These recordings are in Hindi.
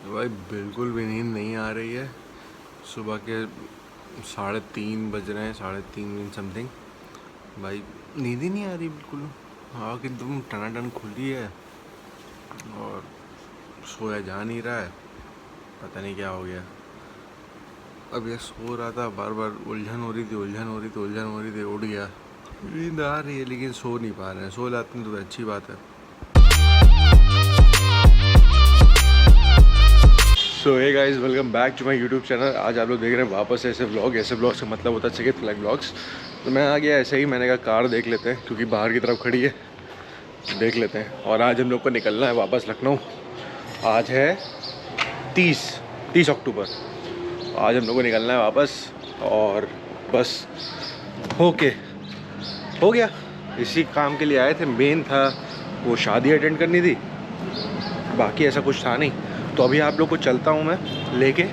भाई बिल्कुल भी नींद नहीं आ रही है। सुबह के 3:30 बज रहे हैं, 3:30 समथिंग। भाई नींद ही नहीं आ रही बिल्कुल। आँख एकदम टनाटन खुली है और सोया जा नहीं रहा है। पता नहीं क्या हो गया। अब ये सो रहा था, बार बार उलझन हो रही थी, उठ गया। नींद आ रही है लेकिन सो नहीं पा रहे हैं। सो जाते हैं तो अच्छी बात है। So hey guys, welcome back to my YouTube channel. आज आप लोग देख रहे हैं वापस ऐसे व्लॉग्स का मतलब होता है सेकंड फ्लैग व्लॉग्स। तो मैं आ गया ऐसे ही, मैंने कहा कार देख लेते हैं क्योंकि बाहर की तरफ खड़ी है, देख लेते हैं। और आज हम लोग को निकलना है वापस लखनऊ। आज है 30 अक्टूबर। आज हम लोग को निकलना है वापस और बस हो गया। इसी काम के लिए आए थे। मेन था वो शादी अटेंड करनी थी, बाकी ऐसा कुछ था नहीं। तो अभी आप लोग को चलता हूँ मैं लेके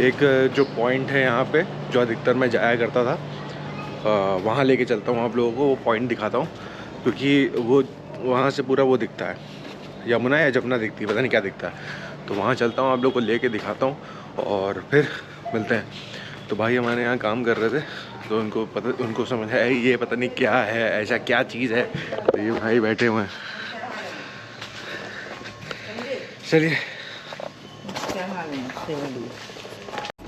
एक जो पॉइंट है यहाँ पे, जो अधिकतर मैं जाया करता था, वहाँ लेके चलता हूँ आप लोगों को। वो पॉइंट दिखाता हूँ क्योंकि वो वहाँ से पूरा वो दिखता है, यमुना या जमुना दिखती है, पता नहीं क्या दिखता है। तो वहाँ चलता हूँ, आप लोग को लेके दिखाता हूँ और फिर मिलते हैं। तो भाई हमारे यहाँ काम कर रहे थे तो उनको समझ है ये पता नहीं क्या है, ऐसा क्या चीज़ है। तो ये भाई बैठे हुए हैं। चलिए।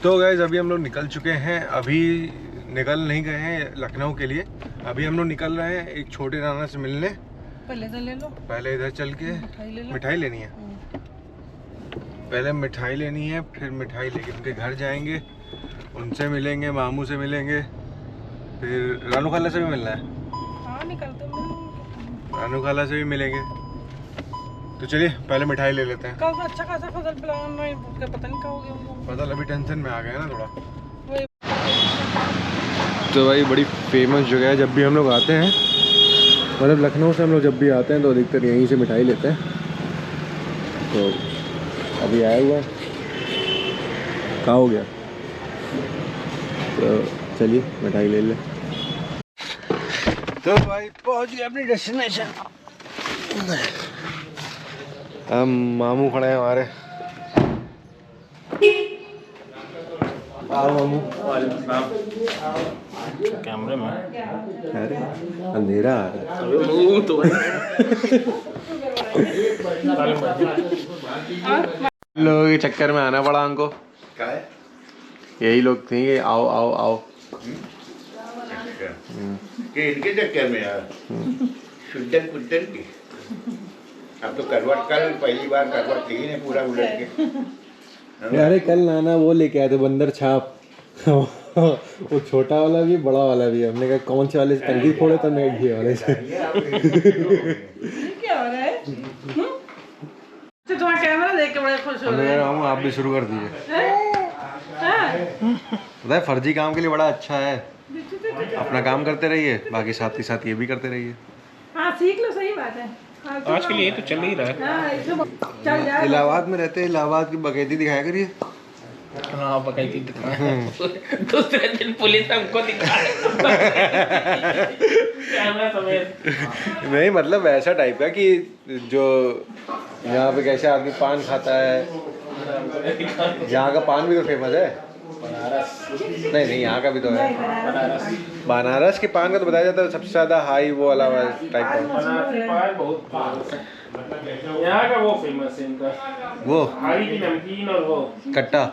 तो गाइस अभी हम लोग निकल चुके हैं। अभी निकल नहीं गए हैं लखनऊ के लिए, अभी हम लोग निकल रहे हैं एक छोटे नाना से मिलने। पहले तो ले लो, पहले इधर चल के मिठाई लेनी है। पहले मिठाई लेनी है, फिर मिठाई लेके उनके घर जाएंगे, उनसे मिलेंगे, मामू से मिलेंगे, फिर रानू खाला से भी मिलना है। हाँ निकलते हैं, रानू खाला से भी मिलेंगे। तो चलिए पहले मिठाई ले लेते हैं। कल अच्छा खासा फसल प्लान में पता नहीं क्या हो गया। फसल अभी टेंशन में आ गया ना थोड़ा। तो भाई बड़ी फेमस जगह है, जब भी हम लोग आते हैं, मतलब लखनऊ से हम लोग जब भी आते हैं तो अधिकतर यहीं से मिठाई लेते हैं। तो अभी आया हुआ है, क्या हो गया। तो चलिए मिठाई ले ले। तो भाई पहुंच गए अपनी डेस्टिनेशन। हम मामू खड़े हैं हमारे। आओ मामू। कैमरे में अरे अंधेरा आ रहा है। लोगों के चक्कर में आना पड़ा हमको। यही लोग थे कि आओ आओ आओ। इनके चक्कर में यार शुद्धन की। अब तो करवट कल पहली बार करवट ली ने पूरा उलट के। अरे कल नाना वो लेके आए थे बंदर छाप। वो छोटा वाला भी बड़ा वाला भी। हमने कहा कौन से वाले से टंकी फोड़े, तो मैं घी वाले से। क्या हो रहा है? तो तुम्हारा कैमरा देख के बड़े खुश हो रहे हैं। आप भी शुरू कर दीजिए। पता है फर्जी काम के लिए बड़ा अच्छा है। अपना काम करते रहिए, बाकी साथ ही साथ ये भी करते रहिए। हाँ सीख लो, सही बात है। आज के लिए तो चल ही रहा है। इलाहाबाद में रहते हैं, इलाहाबाद की बकैती दिखाया करिए। हाँ बकैती दिखाया। दूसरे दिन पुलिस हमको दिखाया कैमरा समेत। नहीं मतलब ऐसा टाइप का कि जो यहाँ पे कैसे आदमी पान खाता है। यहाँ का पान भी तो फेमस है। नहीं यहाँ का भी तो है। बनारस के पान का तो बताया जाता है सबसे ज्यादा हाई वो वाला टाइप का। बहुत यहाँ का वो फेमस है इनका, वो हारी की नमकीन और वो कट्टा।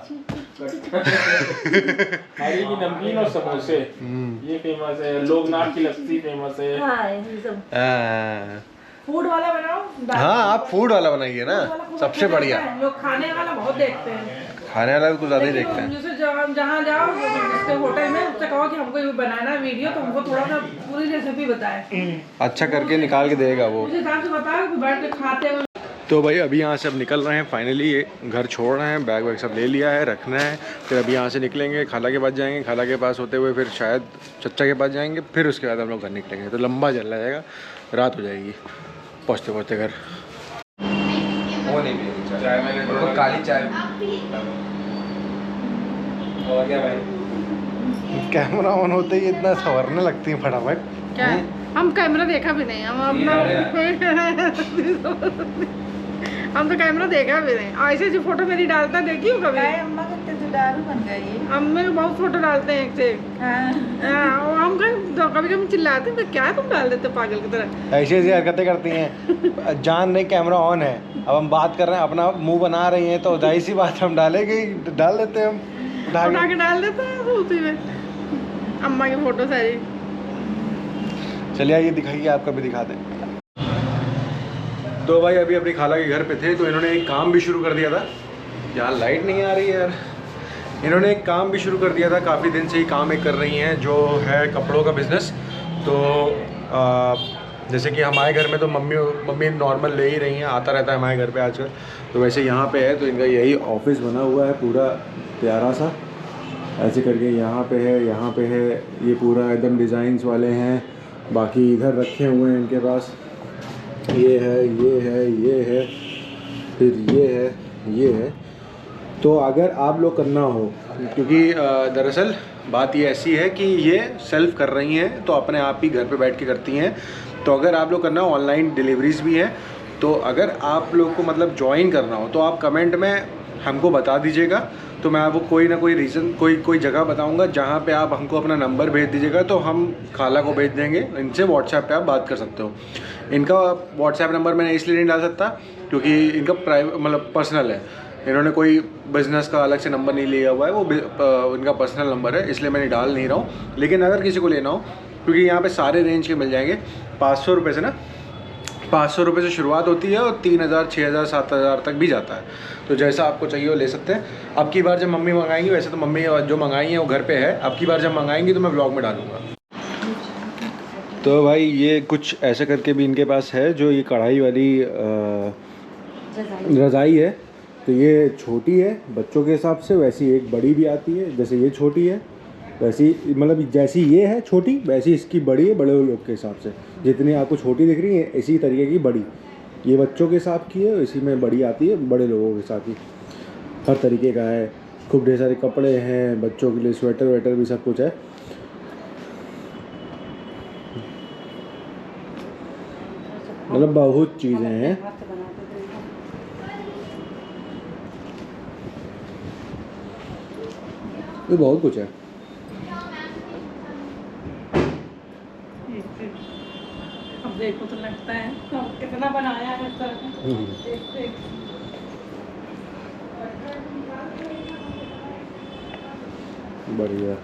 हारी की नमकीन और समोसे ये फेमस है। लोकनाथ की लस्सी फेमस है। फूड वाला बनाओ। हाँ आप फूड वाला बनाइए ना, सबसे बढ़िया। लोग खाने वाला बहुत देखते हैं, खाने वाला भी कुछ ज्यादा ही देखते हैं। जैसे जहाँ जाओ जिसके होटल में उससे कहो कि हमको ये बनाना वीडियो, तो हमको थोड़ा सा पूरी रेसिपी बताए, अच्छा करके निकाल के देगा वो। उस हिसाब से बताओ कि बैठ के खाते हुए। तो भाई अभी यहाँ से अब निकल रहे हैं फाइनली। ये घर छोड़ रहे हैं, बैग वैग सब ले लिया है, रखना है। फिर अभी यहाँ से निकलेंगे, खाला के पास जाएंगे, खाला के पास होते हुए फिर शायद चच्चा के पास जाएंगे, फिर उसके बाद हम लोग घर निकलेंगे। तो लंबा चल जाएगा, रात हो जाएगी पहुँचते पहुँचते घर। वो नहीं पिएगी चाय, मैंने काली चाय। और क्या भाई, कैमरा ऑन होते ही इतना संवरने लगती है फटाफट। क्या हम कैमरा देखा भी नहीं, हम अपना हम तो कैमरा देखा भी नहीं। ऐसे ऐसी फोटो मेरी डालता देखी हो कभी? अम्मा कितने जुदारू बन गई। अम्मे बहुत फोटो डालते हैं एक से एक। हाँ, हम कभी कभी चिल्लाते हैं क्या तुम डाल देते पागल की तरह। ऐसी ऐसी हरकतें करती हैं। जान नहीं कैमरा ऑन है, अब हम बात कर रहे हैं, अपना मुंह बना रही हैं, तो जाहिर सी बात हम डालेंगे, डाल देते हैं हम उठा के डाल देते हैं उसी में अम्मा की फोटो सारी। चलिए आइए दिखाइए, आपका भी दिखा दें। तो भाई अभी अपनी खाला के घर पे थे, तो इन्होंने एक काम भी शुरू कर दिया था। यहाँ लाइट नहीं आ रही है यार। इन्होंने एक काम भी शुरू कर दिया था, काफ़ी दिन से ही काम एक कर रही हैं, जो है कपड़ों का बिज़नेस। तो जैसे कि हमारे घर में तो मम्मी नॉर्मल ले ही रही हैं, आता रहता है हमारे घर पे आजकल। तो वैसे यहाँ पे है, तो इनका यही ऑफिस बना हुआ है पूरा प्यारा सा, ऐसे करके यहाँ पे है, ये पूरा एकदम डिज़ाइंस वाले हैं। बाकी इधर रखे हुए हैं इनके पास, ये है, फिर ये है। तो अगर आप लोग करना हो, क्योंकि दरअसल बात ये ऐसी है कि ये सेल्फ कर रही हैं, तो अपने आप ही घर पे बैठ के करती हैं। तो अगर आप लोग करना हो, ऑनलाइन डिलीवरीज भी हैं, तो अगर आप लोग को मतलब ज्वाइन करना हो तो आप कमेंट में हमको बता दीजिएगा, तो मैं आपको कोई ना कोई रीज़न कोई जगह बताऊंगा जहाँ पे आप हमको अपना नंबर भेज दीजिएगा, तो हम खाला को भेज देंगे। इनसे व्हाट्सएप पे आप बात कर सकते हो। इनका व्हाट्सएप नंबर मैंने इसलिए नहीं डाल सकता क्योंकि इनका प्राइवेट मतलब पर्सनल है, इन्होंने कोई बिज़नेस का अलग से नंबर नहीं लिया हुआ है, वो इनका पर्सनल नंबर है, इसलिए मैंने डाल नहीं रहा हूँ। लेकिन अगर किसी को लेना हो, क्योंकि यहाँ पे सारे रेंज के मिल जाएंगे, 500 रुपये से ना 500 रुपये से शुरुआत होती है और 3000, 6000, 7000 तक भी जाता है। तो जैसा आपको चाहिए वो ले सकते हैं। अब की बार जब मम्मी मंगाएंगी, वैसे तो मम्मी जो मंगाई है वो घर पे है, अब की बार जब मंगाएंगी तो मैं ब्लॉग में डालूँगा। तो भाई ये कुछ ऐसे करके भी इनके पास है, जो ये कढ़ाई वाली रज़ाई है। तो ये छोटी है बच्चों के हिसाब से, वैसी एक बड़ी भी आती है, जैसे ये छोटी है वैसी, मतलब जैसी ये है छोटी वैसी इसकी बड़ी है, बड़े लोग के हिसाब से। जितनी आपको छोटी दिख रही है इसी तरीके की बड़ी ये बच्चों के हिसाब की है, इसी में बड़ी आती है बड़े लोगों के हिसाब की। हर तरीके का है, खूब ढेर सारे कपड़े हैं बच्चों के लिए, स्वेटर वेटर भी सब कुछ है। मतलब बहुत चीज़ें हैं। ये बहुत कुछ है। अब देखो तो लगता है तो कितना बनाया है इस तरह का। बढ़िया,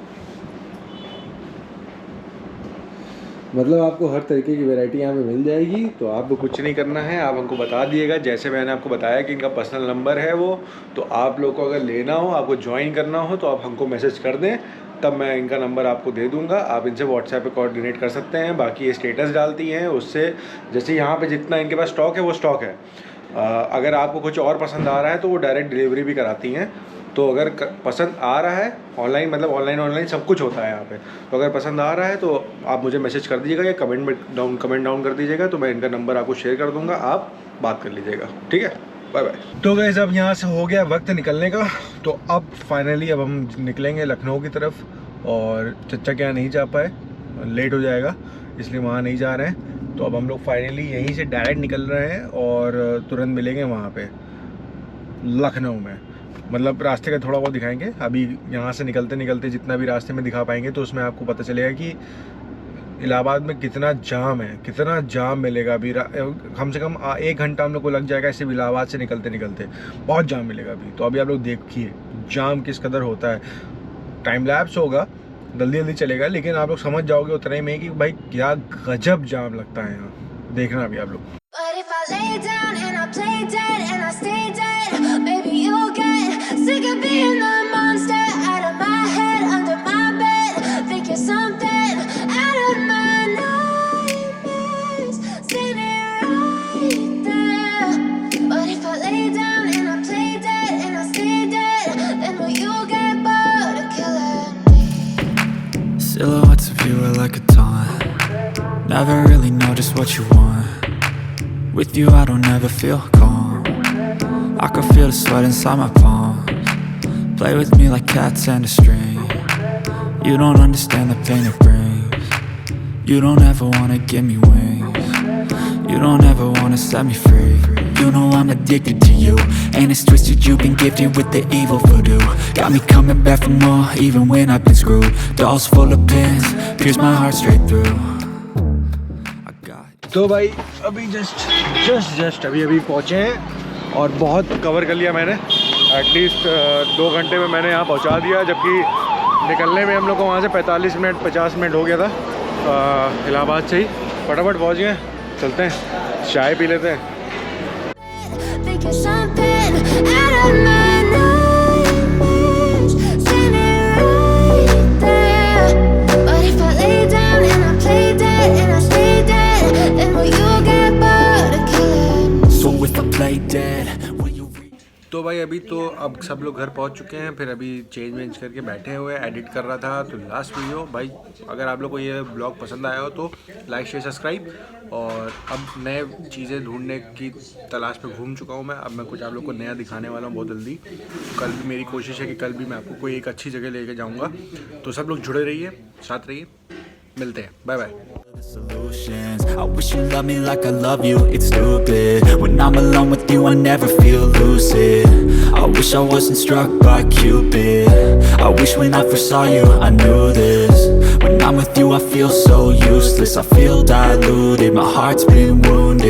मतलब आपको हर तरीके की वैरायटी यहाँ पे मिल जाएगी। तो आपको कुछ नहीं करना है, आप हमको बता दिएगा, जैसे मैंने आपको बताया कि इनका पर्सनल नंबर है वो। तो आप लोग को अगर लेना हो, आपको ज्वाइन करना हो, तो आप हमको मैसेज कर दें, तब मैं इनका नंबर आपको दे दूंगा। आप इनसे व्हाट्सएप पे कोऑर्डिनेट कर सकते हैं। बाकी ये स्टेटस डालती हैं, उससे जैसे यहाँ पे जितना इनके पास स्टॉक है वो स्टॉक है। अगर आपको कुछ और पसंद आ रहा है तो वो डायरेक्ट डिलीवरी भी कराती हैं। तो अगर पसंद आ रहा है, ऑनलाइन मतलब ऑनलाइन सब कुछ होता है यहाँ पे, तो अगर पसंद आ रहा है तो आप मुझे मैसेज कर दीजिएगा या कमेंट डाउन कर दीजिएगा, तो मैं इनका नंबर आपको शेयर कर दूँगा, आप बात कर लीजिएगा। ठीक है, बाय बाय। तो गाइस अब यहाँ से हो गया वक्त निकलने का, तो अब फाइनली अब हम निकलेंगे लखनऊ की तरफ। और चचा के यहाँ नहीं जा पाए, लेट हो जाएगा, इसलिए वहाँ नहीं जा रहे हैं। तो अब हम लोग फाइनली यहीं से डायरेक्ट निकल रहे हैं और तुरंत मिलेंगे वहाँ पे लखनऊ में। मतलब रास्ते का थोड़ा बहुत दिखाएंगे। अभी यहाँ से निकलते निकलते जितना भी रास्ते में दिखा पाएंगे, तो उसमें आपको पता चलेगा कि इलाहाबाद में कितना जाम है, कितना जाम मिलेगा। अभी कम से कम 1 घंटा हम लोग को लग जाएगा ऐसे इलाहाबाद से निकलते निकलते, बहुत जाम मिलेगा अभी। तो अभी आप लोग देखिए जाम किस कदर होता है। टाइम लैप्स होगा, जल्दी जल्दी चलेगा, लेकिन आप लोग समझ जाओगे उतना ही में कि भाई क्या गजब जाम लगता है यहाँ। देखना अभी आप लोग। Silhouettes of you are like a taunt. Never really know just what you want. With you I don't ever feel calm. I can feel the sweat inside my palms. Play with me like cats and a string. You don't understand the pain it brings. You don't ever wanna give me wings. You don't ever wanna set me free. You know I'm addicted to you, and it's twisted, you've been gifted with the evil voodoo. Got me coming back for more, even when I've been screwed. Dolls full of pins, pierce my heart straight through. I got तो भाई अभी जस्ट अभी पहुँचे हैं और बहुत कवर कर लिया मैंने। एटलीस्ट 2 घंटे में मैंने यहाँ पहुँचा दिया, जबकि निकलने में हम लोग को वहाँ से 45 मिनट 50 मिनट हो गया था इलाहाबाद से ही। फटाफट पहुँच गए, चलते हैं चाय पी लेते हैं। Drinking champagne out of my nightmares, standing right there. But if I lay down and I play dead and I stay dead, then will you get bored of killing? so if I play dead, will you तो भाई अभी तो अब सब लोग घर पहुंच चुके हैं, फिर अभी चेंज करके बैठे हुए एडिट कर रहा था। तो लास्ट वीडियो भाई, अगर आप लोग को ये ब्लॉग पसंद आया हो तो लाइक शेयर सब्सक्राइब। और अब नए चीज़ें ढूंढने की तलाश पे घूम चुका हूँ मैं। अब मैं कुछ आप लोग को नया दिखाने वाला हूँ बहुत जल्दी। कल भी मेरी कोशिश है कि कल भी मैं आपको कोई एक अच्छी जगह लेके जाऊँगा। तो सब लोग जुड़े रहिए, साथ रहिए, मिलते हैं, bye bye. solutions? I wish you loved me like I love you, it's stupid. When I'm alone with you I never feel lucid. I wish I wasn't struck by Cupid. I wish when I first saw you I knew this. When I'm with you I feel so useless, I feel diluted, my heart's been wounded.